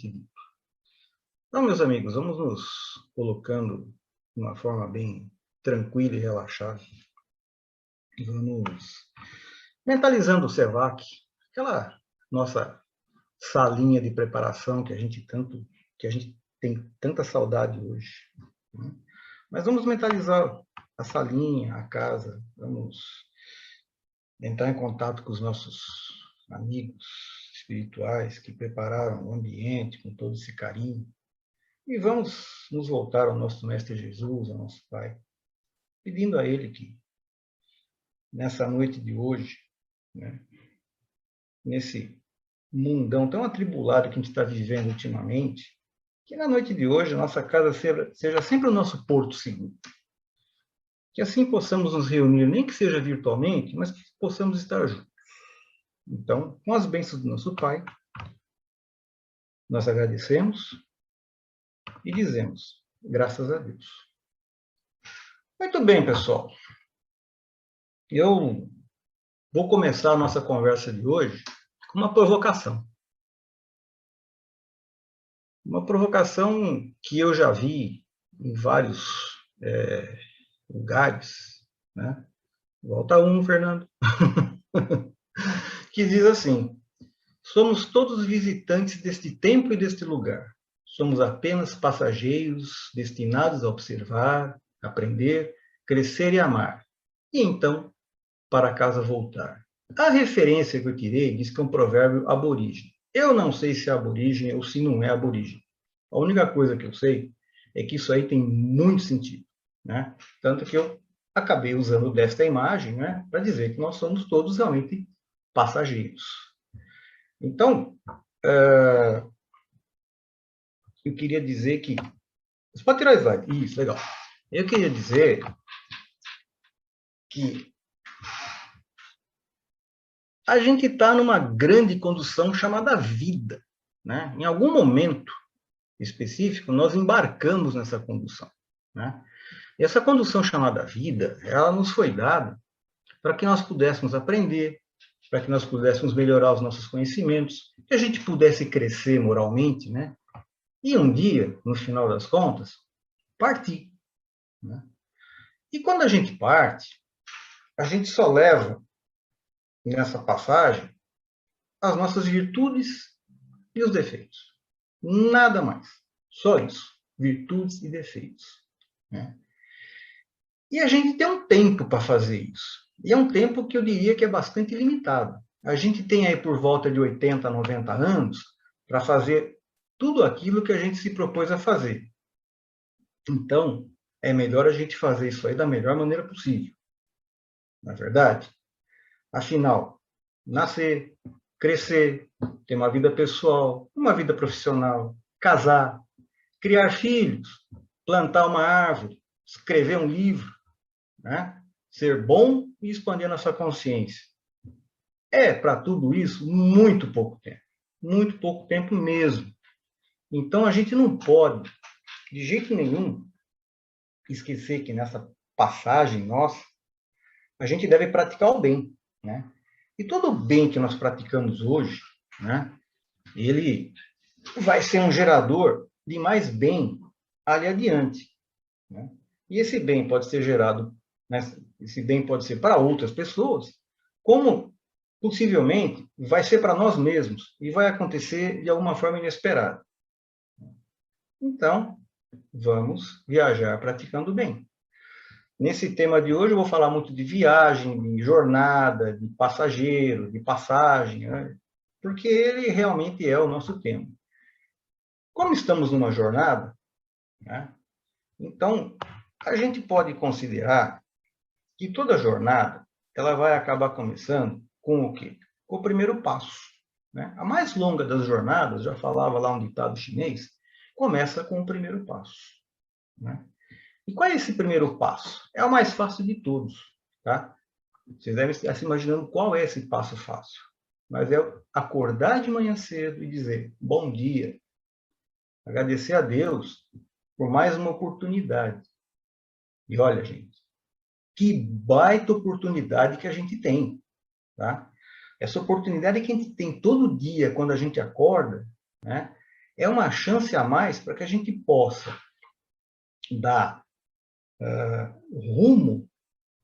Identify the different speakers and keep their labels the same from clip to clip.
Speaker 1: propriamente dito. Então, meus amigos, vamos nos colocando de uma forma bem tranquila e relaxada. Vamos mentalizando o SEVAC, aquela nossa salinha de preparação que a gente tem tanta saudade hoje, né? Mas vamos mentalizar a salinha, a casa, vamos entrar em contato com os nossos amigos espirituais que prepararam o ambiente com todo esse carinho. E vamos nos voltar ao nosso Mestre Jesus, ao nosso Pai, pedindo a Ele que, nessa noite de hoje, né, nesse mundão tão atribulado que a gente está vivendo ultimamente, que na noite de hoje a nossa casa seja sempre o nosso porto seguro. Que assim possamos nos reunir, nem que seja virtualmente, mas que possamos estar juntos. Então, com as bênçãos do nosso Pai, nós agradecemos e dizemos, graças a Deus. Muito bem, pessoal. Eu vou começar a nossa conversa de hoje com uma provocação. Uma provocação que eu já vi em vários lugares, né? Volta um, Fernando. Que diz assim: somos todos visitantes deste tempo e deste lugar. Somos apenas passageiros destinados a observar, aprender, crescer e amar. E então, para casa voltar. A referência que eu tirei diz que é um provérbio aborígene. Eu não sei se é aborígene ou se não é aborígene. A única coisa que eu sei é que isso aí tem muito sentido, né? Tanto que eu acabei usando desta imagem, né, para dizer que nós somos todos realmente passageiros. Então, eu queria dizer que... Você pode tirar o slide. Isso, legal. Eu queria dizer que a gente está numa grande condução chamada vida, né? Em algum momento específico, nós embarcamos nessa condução, né? E essa condução chamada vida, ela nos foi dada para que nós pudéssemos aprender, para que nós pudéssemos melhorar os nossos conhecimentos, que a gente pudesse crescer moralmente, né? E um dia, no final das contas, partir, né? E quando a gente parte, a gente só leva nessa passagem as nossas virtudes e os defeitos. Nada mais. Só isso. Virtudes e defeitos, né? E a gente tem um tempo para fazer isso. E é um tempo que eu diria que é bastante limitado. A gente tem aí por volta de 80, 90 anos para fazer tudo aquilo que a gente se propôs a fazer. Então, é melhor a gente fazer isso aí da melhor maneira possível. Não é verdade? Afinal, nascer, crescer, ter uma vida pessoal, uma vida profissional, casar, criar filhos, plantar uma árvore, escrever um livro, né? Ser bom e expandir a sua consciência. É, para tudo isso, muito pouco tempo mesmo. Então, a gente não pode, de jeito nenhum, esquecer que nessa passagem nossa, a gente deve praticar o bem, né? E todo o bem que nós praticamos hoje, né, ele vai ser um gerador de mais bem ali adiante, né? E esse bem pode ser gerado, né, esse bem pode ser para outras pessoas, como possivelmente vai ser para nós mesmos e vai acontecer de alguma forma inesperada. Então, vamos viajar praticando o bem. Nesse tema de hoje eu vou falar muito de viagem, de jornada, de passageiro, de passagem, né? Porque ele realmente é o nosso tema. Como estamos numa jornada, né, então a gente pode considerar que toda jornada ela vai acabar começando com o quê? Com o primeiro passo, né? A mais longa das jornadas, já falava lá um ditado chinês, começa com o primeiro passo, né? E qual é esse primeiro passo? É o mais fácil de todos, tá? Vocês devem estar se imaginando qual é esse passo fácil. Mas é acordar de manhã cedo e dizer bom dia. Agradecer a Deus por mais uma oportunidade. E olha, gente, que baita oportunidade que a gente tem, tá? Essa oportunidade que a gente tem todo dia quando a gente acorda, né? é uma chance a mais para que a gente possa dar rumo,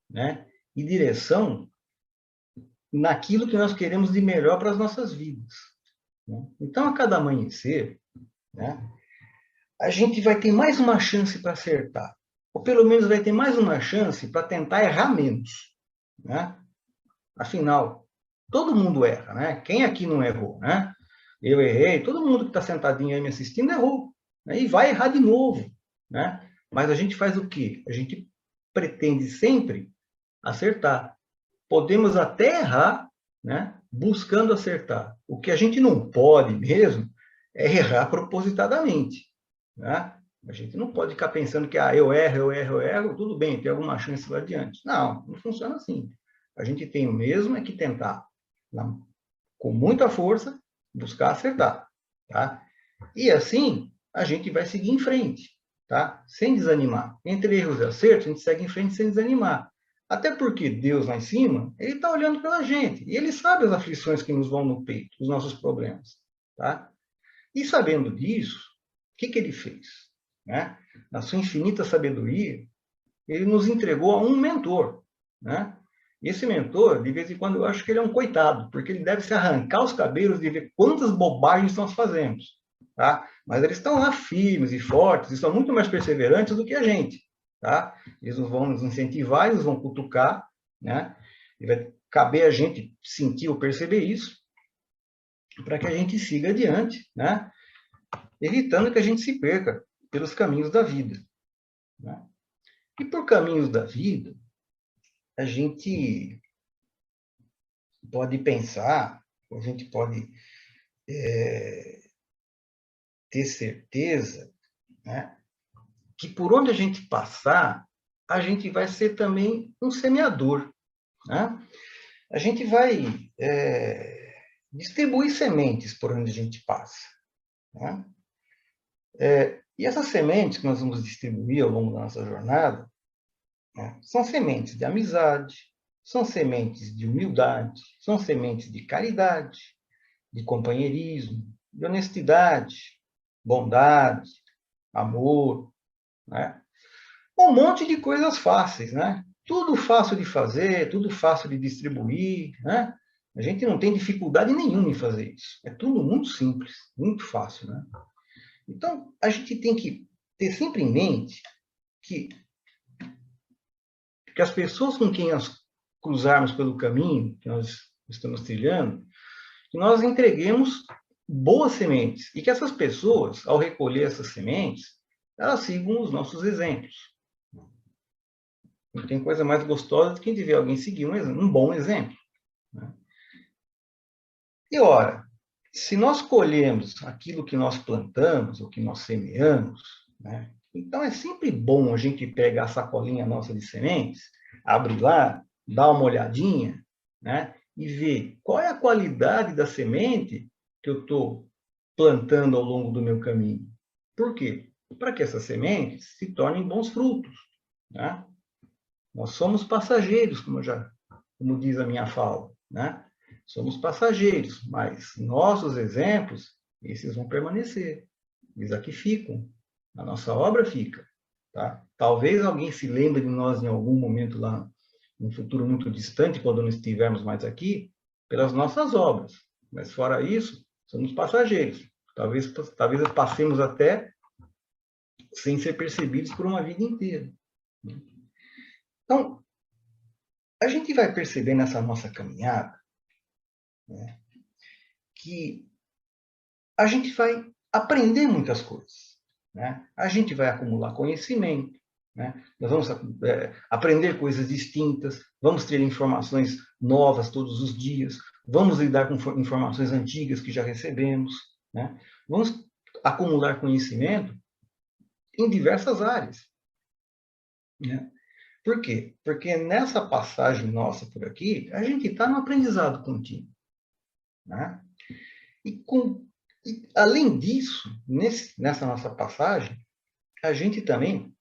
Speaker 1: né, e direção naquilo que nós queremos de melhor para as nossas vidas. Né? Então, a cada amanhecer, né, a gente vai ter mais uma chance para acertar. Ou pelo menos vai ter mais uma chance para tentar errar menos. Né? Afinal, todo mundo erra, né? Quem aqui não errou, né? Eu errei, todo mundo que está sentadinho aí me assistindo errou. Né? E vai errar de novo, né? Mas a gente faz o quê? A gente pretende sempre acertar. Podemos até errar, né? Buscando acertar. O que a gente não pode mesmo é errar propositadamente, né? A gente não pode ficar pensando que eu erro, tudo bem, tem alguma chance lá adiante. Não, não funciona assim. A gente tem o mesmo é que tentar, com muita força, buscar acertar, tá? E assim, a gente vai seguir em frente, tá? Sem desanimar. Entre erros e acertos, a gente segue em frente sem desanimar. Até porque Deus lá em cima, ele está olhando pela gente. E ele sabe as aflições que nos vão no peito, os nossos problemas, tá? E sabendo disso, o que ele fez? Né? Na sua infinita sabedoria, ele nos entregou a um mentor, né? E esse mentor, de vez em quando, eu acho que ele é um coitado, porque ele deve se arrancar os cabelos de ver quantas bobagens nós fazemos, tá? Mas eles estão lá firmes e fortes, e são muito mais perseverantes do que a gente, tá? Eles vão nos incentivar, eles vão cutucar, né? E vai caber a gente sentir ou perceber isso, para que a gente siga adiante, né? Evitando que a gente se perca pelos caminhos da vida, né? E por caminhos da vida, a gente pode pensar, a gente pode ter certeza, né, que por onde a gente passar, a gente vai ser também um semeador. Né? A gente vai distribuir sementes por onde a gente passa. Né? E essas sementes que nós vamos distribuir ao longo da nossa jornada, né, são sementes de amizade, são sementes de humildade, são sementes de caridade, de companheirismo, de honestidade, bondade, amor, né? Um monte de coisas fáceis, né? Tudo fácil de fazer, tudo fácil de distribuir, né? A gente não tem dificuldade nenhuma em fazer isso. É tudo muito simples, muito fácil, né? Então, a gente tem que ter sempre em mente que as pessoas com quem nós cruzarmos pelo caminho que nós estamos trilhando, que nós entreguemos boas sementes e que essas pessoas, ao recolher essas sementes, elas sigam os nossos exemplos. Não tem coisa mais gostosa do que ver alguém seguir um bom exemplo. Né? E, ora, se nós colhemos aquilo que nós plantamos, ou que nós semeamos, né? Então é sempre bom a gente pegar a sacolinha nossa de sementes, abrir lá, dar uma olhadinha, né? E ver qual é a qualidade da semente que eu estou plantando ao longo do meu caminho. Por quê? Para que essas sementes se tornem bons frutos. Né? Nós somos passageiros, como diz a minha fala, né? Somos passageiros, mas nossos exemplos, esses vão permanecer. Eles aqui ficam. A nossa obra fica. Tá? Talvez alguém se lembre de nós em algum momento lá, num futuro muito distante, quando não estivermos mais aqui, pelas nossas obras. Mas fora isso, somos passageiros. Talvez passemos até sem ser percebidos por uma vida inteira. Então, a gente vai perceber nessa nossa caminhada, né, que a gente vai aprender muitas coisas. Né? A gente vai acumular conhecimento, né? Nós vamos aprender coisas distintas, vamos ter informações novas todos os dias, vamos lidar com informações antigas que já recebemos, né? Vamos acumular conhecimento em diversas áreas. Né? Por quê? Porque nessa passagem nossa por aqui, a gente está no aprendizado contínuo. Né? E, além disso, nessa nossa passagem, a gente também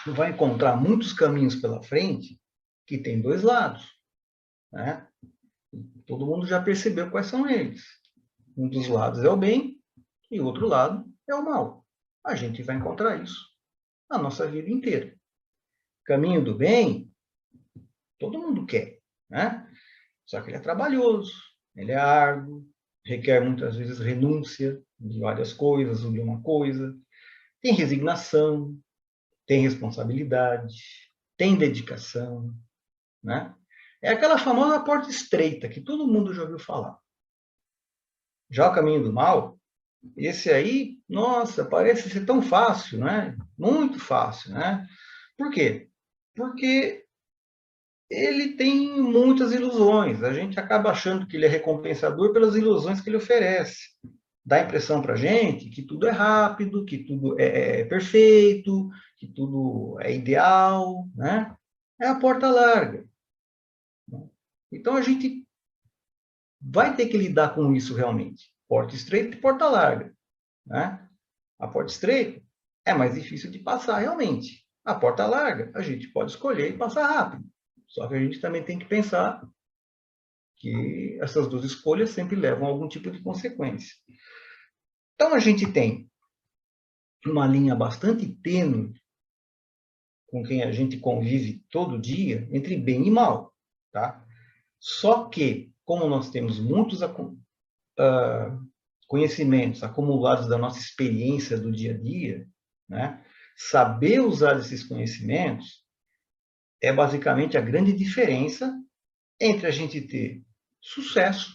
Speaker 1: vai encontrar muitos caminhos pela frente que tem dois lados. Né? Todo mundo já percebeu quais são eles. Um dos lados é o bem e o outro lado é o mal. A gente vai encontrar isso a nossa vida inteira. Caminho do bem, todo mundo quer, né? Só que ele é trabalhoso, ele é árduo, requer muitas vezes renúncia de várias coisas ou de uma coisa, tem resignação, tem responsabilidade, tem dedicação, né? É aquela famosa porta estreita que todo mundo já ouviu falar. Já o caminho do mal, esse aí, nossa, parece ser tão fácil, né? Muito fácil, né? Por quê? Porque ele tem muitas ilusões. A gente acaba achando que ele é recompensador pelas ilusões que ele oferece. Dá a impressão para a gente que tudo é rápido, que tudo é perfeito, que tudo é ideal, né? É a porta larga. Então a gente vai ter que lidar com isso realmente. Porta estreita e porta larga, né? A porta estreita é mais difícil de passar realmente. A porta larga a gente pode escolher e passar rápido. Só que a gente também tem que pensar que essas duas escolhas sempre levam a algum tipo de consequência. Então a gente tem uma linha bastante tênue com quem a gente convive todo dia entre bem e mal, tá? Só que, como nós temos muitos conhecimentos acumulados da nossa experiência do dia a dia, né? Saber usar esses conhecimentos é basicamente a grande diferença entre a gente ter sucesso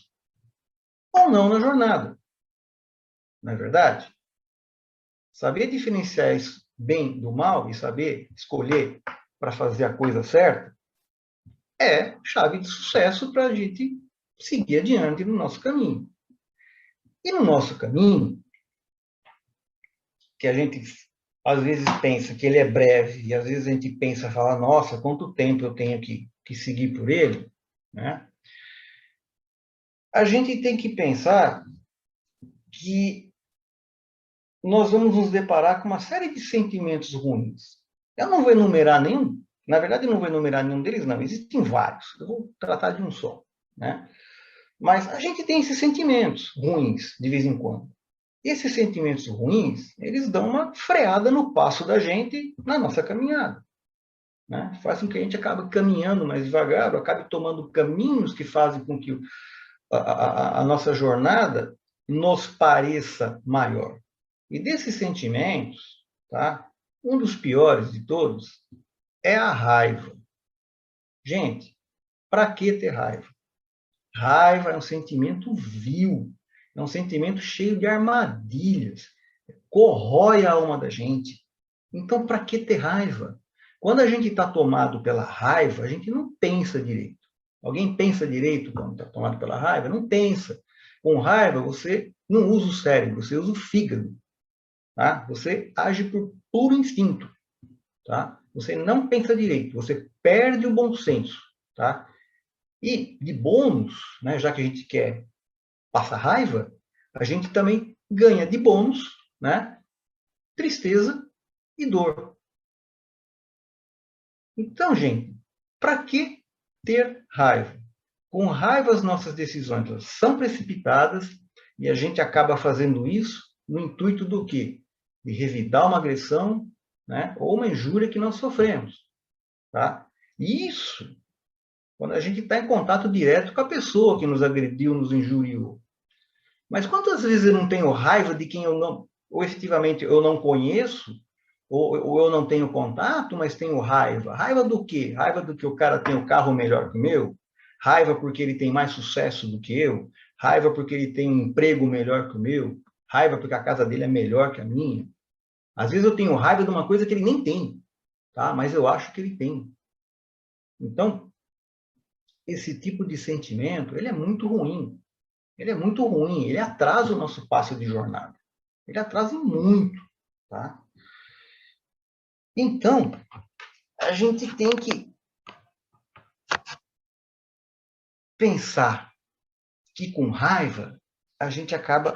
Speaker 1: ou não na jornada. Não é verdade? Saber diferenciar isso bem do mal e saber escolher para fazer a coisa certa é chave de sucesso para a gente seguir adiante no nosso caminho. E no nosso caminho, que a gente às vezes pensa que ele é breve, e às vezes a gente pensa, fala, nossa, quanto tempo eu tenho que seguir por ele, né? A gente tem que pensar que nós vamos nos deparar com uma série de sentimentos ruins. Eu não vou enumerar nenhum, na verdade, eu não vou enumerar nenhum deles, não, existem vários, eu vou tratar de um só, né? Mas a gente tem esses sentimentos ruins, de vez em quando. E esses sentimentos ruins, eles dão uma freada no passo da gente na nossa caminhada, né? Faz com que a gente acabe caminhando mais devagar, ou acabe tomando caminhos que fazem com que a nossa jornada nos pareça maior. E desses sentimentos, tá? Um dos piores de todos é a raiva. Gente, para que ter raiva? Raiva é um sentimento vil, é um sentimento cheio de armadilhas, corrói a alma da gente. Então, para que ter raiva? Quando a gente está tomado pela raiva, a gente não pensa direito. Alguém pensa direito quando está tomado pela raiva? Não pensa. Com raiva, você não usa o cérebro, você usa o fígado. Tá? Você age por puro instinto. Tá? Você não pensa direito, você perde o bom senso. Tá? E, de bônus, né, já que a gente quer passar raiva, a gente também ganha de bônus, né, tristeza e dor. Então, gente, para que ter raiva? Com raiva, as nossas decisões são precipitadas e a gente acaba fazendo isso no intuito do quê? De revidar uma agressão, né, ou uma injúria que nós sofremos. Tá? E isso quando a gente está em contato direto com a pessoa que nos agrediu, nos injuriou. Mas quantas vezes eu não tenho raiva de quem eu não, ou efetivamente eu não conheço, ou eu não tenho contato, mas tenho raiva? Raiva do quê? Raiva do que o cara tem o carro melhor que o meu? Raiva porque ele tem mais sucesso do que eu? Raiva porque ele tem um emprego melhor que o meu? Raiva porque a casa dele é melhor que a minha? Às vezes eu tenho raiva de uma coisa que ele nem tem, tá? Mas eu acho que ele tem. Então, esse tipo de sentimento, ele é muito ruim. Ele é muito ruim, ele atrasa o nosso passo de jornada. Ele atrasa muito, tá? Então, a gente tem que pensar que com raiva a gente acaba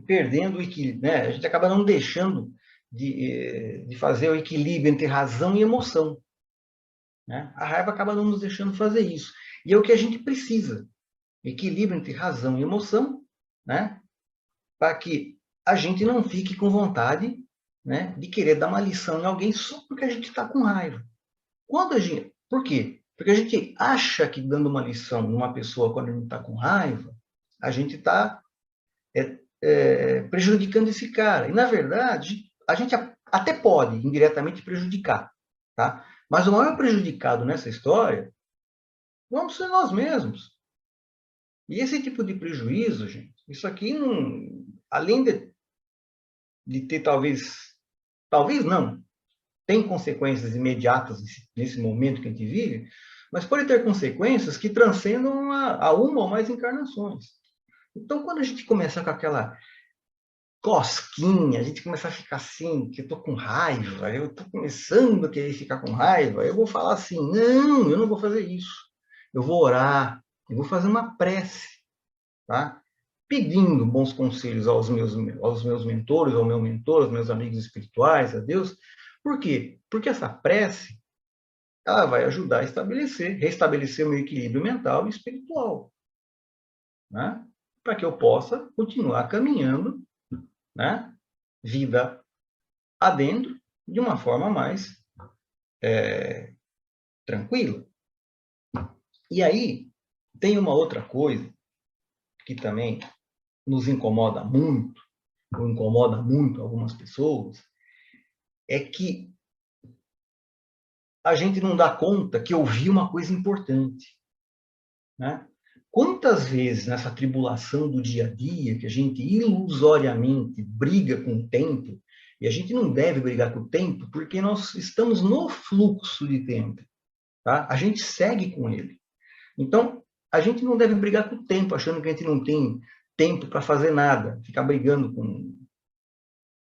Speaker 1: perdendo o equilíbrio, né? A gente acaba não deixando de fazer o equilíbrio entre razão e emoção, né? A raiva acaba não nos deixando fazer isso. E é o que a gente precisa. equilíbrio entre razão e emoção, né? Para que a gente não fique com vontade, né, de querer dar uma lição em alguém só porque a gente está com raiva. Por quê? Porque a gente acha que dando uma lição numa pessoa quando a gente está com raiva, a gente está prejudicando esse cara. E, na verdade, a gente até pode indiretamente prejudicar, tá? Mas o maior prejudicado nessa história vamos ser nós mesmos. E esse tipo de prejuízo, gente, isso aqui, não, além de ter talvez não, tem consequências imediatas nesse momento que a gente vive, mas pode ter consequências que transcendam a uma ou mais encarnações. Então, quando a gente começar com aquela cosquinha, a gente começar a ficar assim, que eu tô com raiva, eu tô começando a querer ficar com raiva, eu vou falar assim, não, eu não vou fazer isso. Eu vou orar, eu vou fazer uma prece, tá? Pedindo bons conselhos aos meus mentores, ao meu mentor, aos meus amigos espirituais, a Deus. Por quê? Porque essa prece, ela vai ajudar a restabelecer o meu equilíbrio mental e espiritual, né? Para que eu possa continuar caminhando, né? Vida adentro, de uma forma mais tranquila. E aí, tem uma outra coisa que também nos incomoda muito, ou incomoda muito algumas pessoas, é que a gente não dá conta que ouvir uma coisa importante, né? Quantas vezes nessa tribulação do dia a dia, que a gente ilusoriamente briga com o tempo, e a gente não deve brigar com o tempo, porque nós estamos no fluxo de tempo, tá? A gente segue com ele. Então, a gente não deve brigar com o tempo, achando que a gente não tem tempo para fazer nada, ficar brigando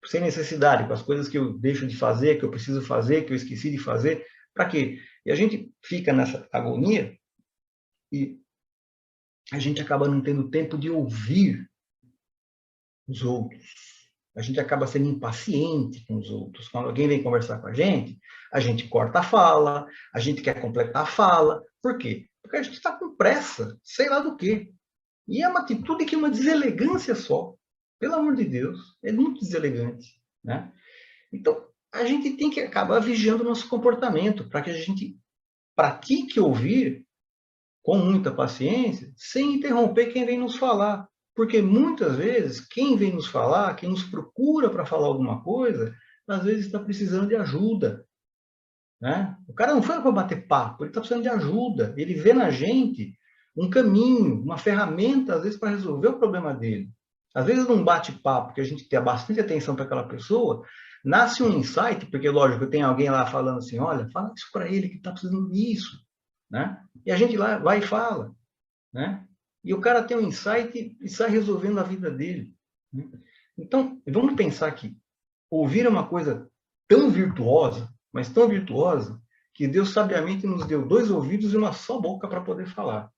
Speaker 1: sem necessidade, com as coisas que eu deixo de fazer, que eu preciso fazer, que eu esqueci de fazer. Para quê? E a gente fica nessa agonia e a gente acaba não tendo tempo de ouvir os outros. A gente acaba sendo impaciente com os outros. Quando alguém vem conversar com a gente corta a fala, a gente quer completar a fala. Por quê? Porque a gente está com pressa, sei lá do quê. E é uma atitude que é uma deselegância só. Pelo amor de Deus, é muito deselegante, né? Então, a gente tem que acabar vigiando o nosso comportamento para que a gente pratique ouvir com muita paciência, sem interromper quem vem nos falar. Porque muitas vezes, quem vem nos falar, quem nos procura para falar alguma coisa, às vezes está precisando de ajuda, né? O cara não foi para bater papo, ele está precisando de ajuda. Ele vê na gente um caminho, uma ferramenta, às vezes, para resolver o problema dele. Às vezes, num bate-papo, que a gente tem bastante atenção para aquela pessoa, nasce um insight, porque, lógico, tem alguém lá falando assim, olha, fala isso para ele, que está precisando disso, né? E a gente lá vai e fala, né? E o cara tem um insight e sai resolvendo a vida dele, né? Então, vamos pensar que ouvir é uma coisa tão virtuosa, mas tão virtuosa, que Deus sabiamente nos deu 2 ouvidos e uma só boca para poder falar.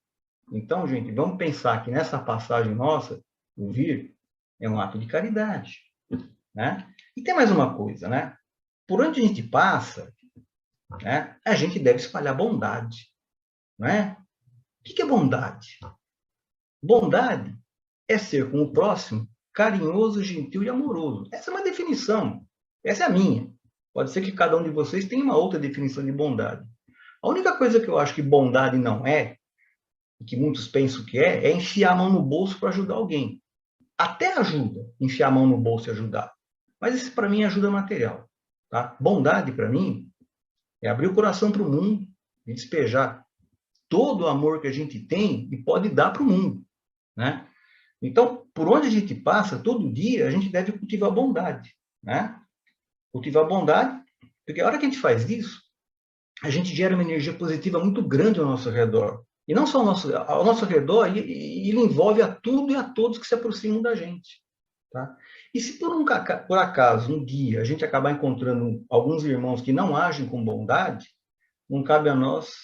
Speaker 1: Então, gente, vamos pensar que nessa passagem nossa, ouvir é um ato de caridade, né? E tem mais uma coisa, né? Por onde a gente passa, né, a gente deve espalhar bondade, não é? O que é bondade? Bondade é ser com o próximo carinhoso, gentil e amoroso. Essa é uma definição. Essa é a minha. Pode ser que cada um de vocês tenha uma outra definição de bondade. A única coisa que eu acho que bondade não é, e que muitos pensam que é enfiar a mão no bolso para ajudar alguém. Até ajuda, enfiar a mão no bolso e ajudar. Mas isso, para mim, é ajuda material. Tá? Bondade, para mim, é abrir o coração para o mundo e despejar todo o amor que a gente tem e pode dar para o mundo, né? Então, por onde a gente passa, todo dia, a gente deve cultivar a bondade, né? Cultivar a bondade, porque a hora que a gente faz isso, a gente gera uma energia positiva muito grande ao nosso redor. E não só ao nosso redor, e ele envolve a tudo e a todos que se aproximam da gente, tá? E se por acaso, um dia, a gente acabar encontrando alguns irmãos que não agem com bondade, não cabe a nós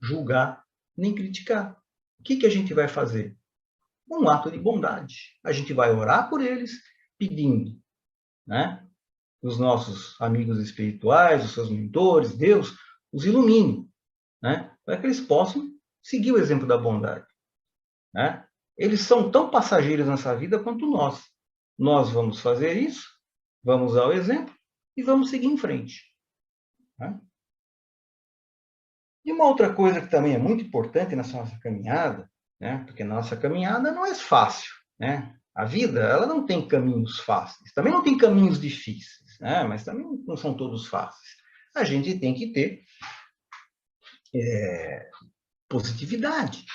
Speaker 1: julgar nem criticar. O que a gente vai fazer? Um ato de bondade. A gente vai orar por eles, pedindo, né? Os nossos amigos espirituais, os seus mentores, Deus, os ilumine, né? Para que eles possam seguir o exemplo da bondade. né? Eles são tão passageiros nessa vida quanto nós. Nós vamos fazer isso, vamos usar o exemplo e vamos seguir em frente, né? E uma outra coisa que também é muito importante nessa nossa caminhada, né? Porque a nossa caminhada não é fácil, né? A vida, ela não tem caminhos fáceis, também não tem caminhos difíceis, né? Mas também não são todos fáceis. A gente tem que ter positividade.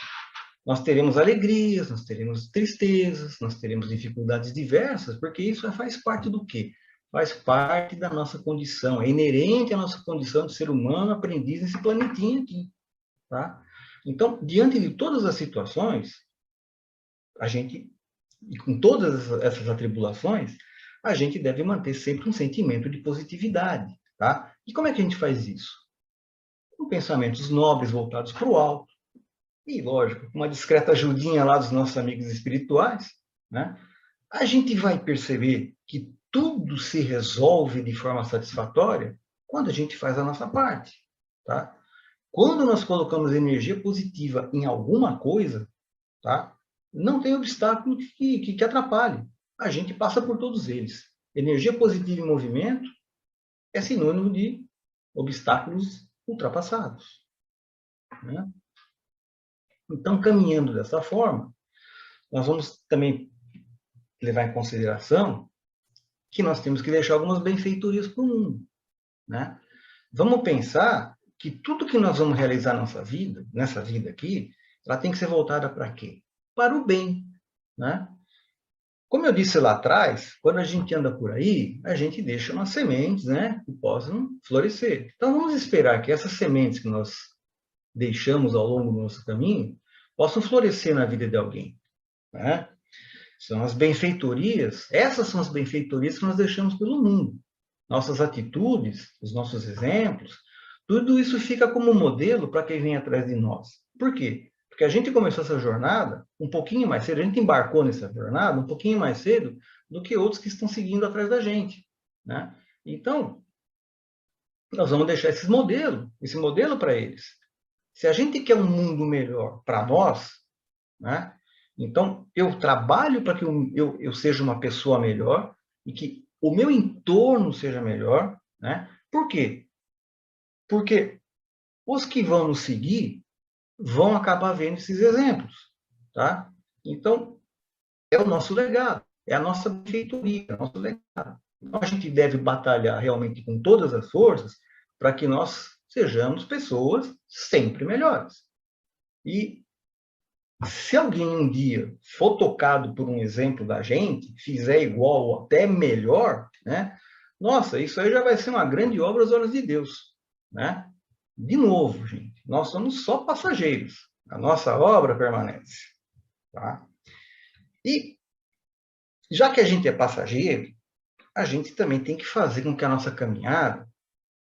Speaker 1: Nós teremos alegrias, nós teremos tristezas, nós teremos dificuldades diversas, porque isso faz parte do quê? Faz parte da nossa condição, é inerente à nossa condição de ser humano, aprendiz nesse planetinha aqui, tá? Então, diante de todas as situações, a gente, e com todas essas atribulações, a gente deve manter sempre um sentimento de positividade, tá? E como é que a gente faz isso? Com pensamentos nobres voltados para o alto, e, lógico, com uma discreta ajudinha lá dos nossos amigos espirituais, né? A gente vai perceber que tudo se resolve de forma satisfatória quando a gente faz a nossa parte, tá? Quando nós colocamos energia positiva em alguma coisa, tá? Não tem obstáculo que atrapalhe. A gente passa por todos eles. Energia positiva em movimento é sinônimo de obstáculos ultrapassados, né? Então, caminhando dessa forma, nós vamos também levar em consideração que nós temos que deixar algumas benfeitorias para o mundo, né? Vamos pensar que tudo que nós vamos realizar nessa vida aqui, ela tem que ser voltada para quê? Para o bem, né? Como eu disse lá atrás, quando a gente anda por aí, a gente deixa umas sementes, né, que possam florescer. Então vamos esperar que essas sementes que nós deixamos ao longo do nosso caminho possam florescer na vida de alguém, né? São as benfeitorias, essas são as benfeitorias que nós deixamos pelo mundo. Nossas atitudes, os nossos exemplos, tudo isso fica como modelo para quem vem atrás de nós. Por quê? Porque a gente começou essa jornada um pouquinho mais cedo, a gente embarcou nessa jornada um pouquinho mais cedo do que outros que estão seguindo atrás da gente, né? Então, nós vamos deixar esse modelo para eles. Se a gente quer um mundo melhor para nós, né? Então, eu trabalho para que eu seja uma pessoa melhor e que o meu entorno seja melhor, né? Por quê? Porque os que vão nos seguir vão acabar vendo esses exemplos, tá? Então, é o nosso legado, é a nossa benfeitoria, é o nosso legado. Então, a gente deve batalhar realmente com todas as forças para que nós sejamos pessoas sempre melhores. E se alguém um dia for tocado por um exemplo da gente, fizer igual ou até melhor, né? Nossa, isso aí já vai ser uma grande obra às olhos de Deus, né? De novo, gente, nós somos só passageiros. A nossa obra permanece, tá? E já que a gente é passageiro, a gente também tem que fazer com que a nossa caminhada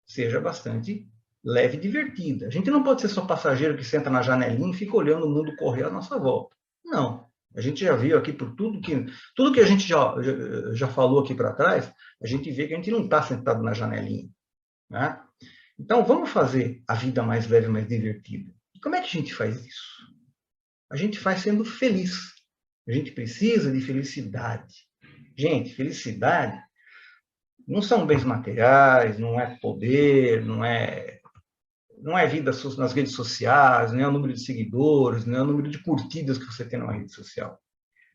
Speaker 1: seja bastante leve e divertida. A gente não pode ser só passageiro que senta na janelinha e fica olhando o mundo correr à nossa volta. Não. A gente já viu aqui por tudo que a gente já falou aqui para trás, a gente vê que a gente não está sentado na janelinha, né? Então, vamos fazer a vida mais leve, mais divertida. E como é que a gente faz isso? A gente faz sendo feliz. A gente precisa de felicidade. Gente, felicidade não são bens materiais, não é poder, não é vida nas redes sociais, não é o número de seguidores, não é o número de curtidas que você tem numa rede social.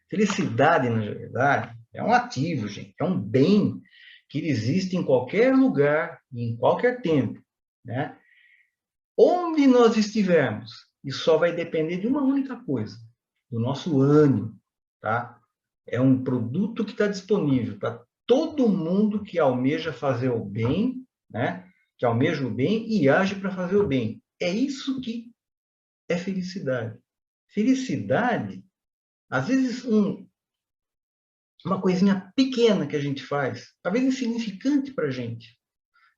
Speaker 1: Felicidade, na verdade, é um ativo, gente, é um bem que existe em qualquer lugar, em qualquer tempo, né? Onde nós estivermos, e só vai depender de uma única coisa, do nosso ânimo, tá? É um produto que está disponível para todo mundo que almeja fazer o bem, né? Que almeja o bem e age para fazer o bem. É isso que é felicidade. Felicidade, às vezes, uma coisinha pequena que a gente faz, talvez insignificante para a gente,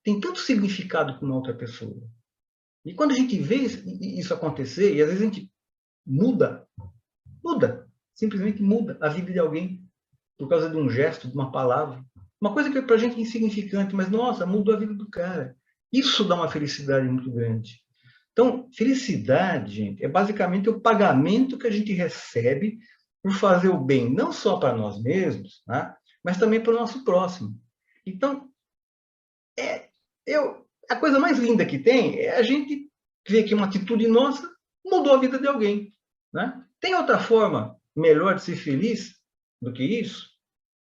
Speaker 1: tem tanto significado para uma outra pessoa. E quando a gente vê isso acontecer, e às vezes a gente muda, simplesmente muda a vida de alguém por causa de um gesto, de uma palavra. Uma coisa que para a gente é insignificante, mas, nossa, mudou a vida do cara. Isso dá uma felicidade muito grande. Então, felicidade, gente, é basicamente o pagamento que a gente recebe por fazer o bem, não só para nós mesmos, né, mas também para o nosso próximo. Então, a coisa mais linda que tem é a gente ver que uma atitude nossa mudou a vida de alguém. Né? Tem outra forma melhor de ser feliz do que isso?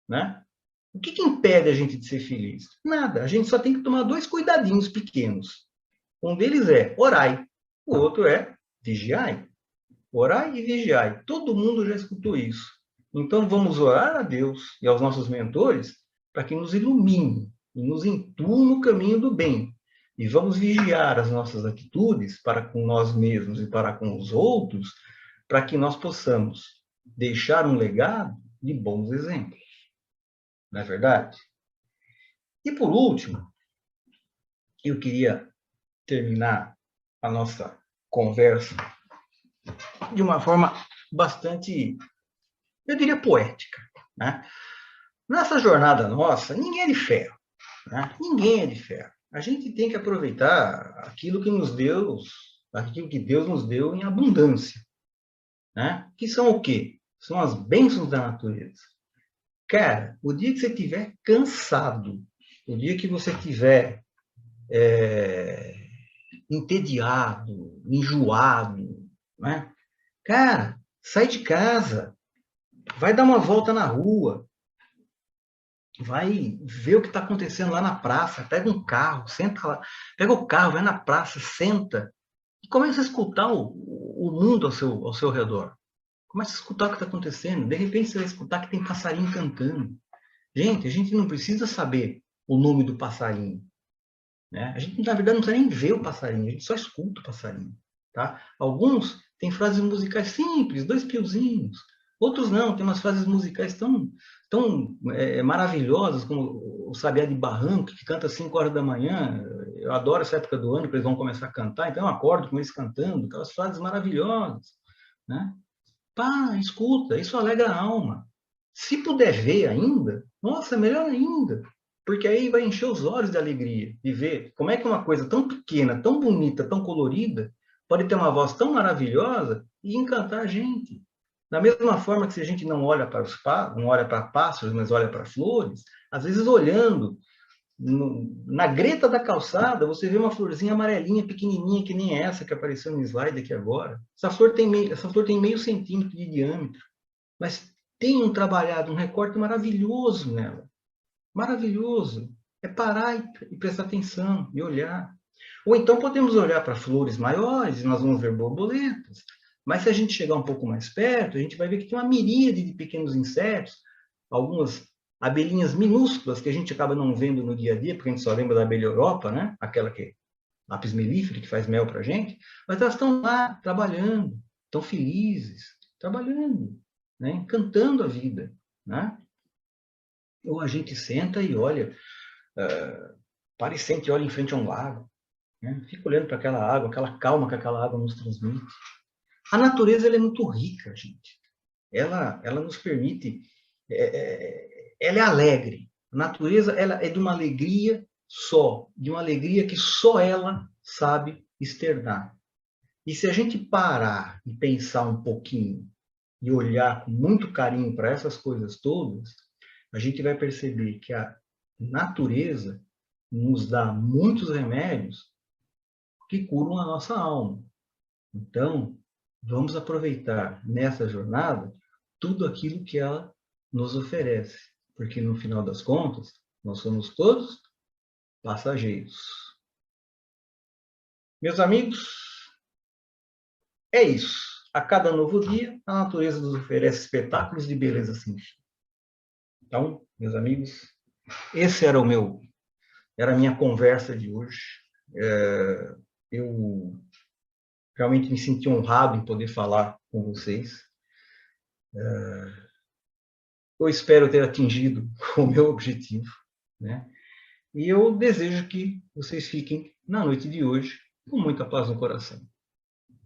Speaker 1: Né? O que impede a gente de ser feliz? Nada. A gente só tem que tomar 2 cuidadinhos pequenos. Um deles é orai, o outro é vigiai. Orai e vigiai. Todo mundo já escutou isso. Então vamos orar a Deus e aos nossos mentores para que nos ilumine e nos intue no caminho do bem. E vamos vigiar as nossas atitudes para com nós mesmos e para com os outros, para que nós possamos deixar um legado de bons exemplos. Não é verdade? E por último, eu queria terminar a nossa conversa de uma forma bastante, eu diria, poética. Né? Nessa jornada nossa, ninguém é de ferro. Né? Ninguém é de ferro. A gente tem que aproveitar aquilo que Deus nos deu em abundância. Né? Que são o quê? São as bênçãos da natureza. Cara, o dia que você estiver cansado, o dia que você estiver entediado, enjoado, né? Cara, sai de casa, vai dar uma volta na rua, vai ver o que está acontecendo lá na praça, pega um carro, senta lá, pega o carro, vai na praça, senta e começa a escutar o mundo ao seu redor. Começa a escutar o que está acontecendo. De repente você vai escutar que tem passarinho cantando. Gente, a gente não precisa saber o nome do passarinho. Né? A gente, na verdade, não precisa nem ver o passarinho, a gente só escuta o passarinho. Tá? Alguns têm frases musicais simples, 2 piozinhos. Outros não, tem umas frases musicais tão maravilhosas, como o Sabiá de Barranco, que canta às 5 horas da manhã. Eu adoro essa época do ano, que eles vão começar a cantar, então eu acordo com eles cantando, aquelas frases maravilhosas. Né? Pá, escuta, isso alegra a alma. Se puder ver ainda, nossa, melhor ainda. Porque aí vai encher os olhos de alegria de ver como é que uma coisa tão pequena, tão bonita, tão colorida, pode ter uma voz tão maravilhosa e encantar a gente. Da mesma forma que se a gente não olha para não olha para pássaros, mas olha para flores, às vezes olhando na greta da calçada, você vê uma florzinha amarelinha, pequenininha, que nem essa que apareceu no slide aqui agora. Essa flor tem meio centímetro de diâmetro, mas tem um recorte maravilhoso nela. Maravilhoso. É parar e prestar atenção e olhar. Ou então podemos olhar para flores maiores e nós vamos ver borboletas. Mas se a gente chegar um pouco mais perto, a gente vai ver que tem uma miríade de pequenos insetos, algumas abelhinhas minúsculas que a gente acaba não vendo no dia a dia, porque a gente só lembra da abelha Europa, né? Aquela que é lápis melífero, que faz mel para a gente. Mas elas estão lá trabalhando, estão felizes, trabalhando, né? Cantando a vida, né? Ou a gente senta e olha, para e sente e olha em frente a um lago, né? Fica olhando para aquela água, aquela calma que aquela água nos transmite. A natureza ela é muito rica, gente. Ela nos permite, ela é alegre. A natureza ela é de uma alegria só, de uma alegria que só ela sabe externar. E se a gente parar e pensar um pouquinho e olhar com muito carinho para essas coisas todas, a gente vai perceber que a natureza nos dá muitos remédios que curam a nossa alma. Então, vamos aproveitar nessa jornada tudo aquilo que ela nos oferece, porque no final das contas, nós somos todos passageiros. Meus amigos, é isso. A cada novo dia, a natureza nos oferece espetáculos de beleza sem fim. Então, meus amigos, esse era a minha conversa de hoje. Eu realmente me senti honrado em poder falar com vocês. Eu espero ter atingido o meu objetivo, né? E eu desejo que vocês fiquem, na noite de hoje, com muita paz no coração.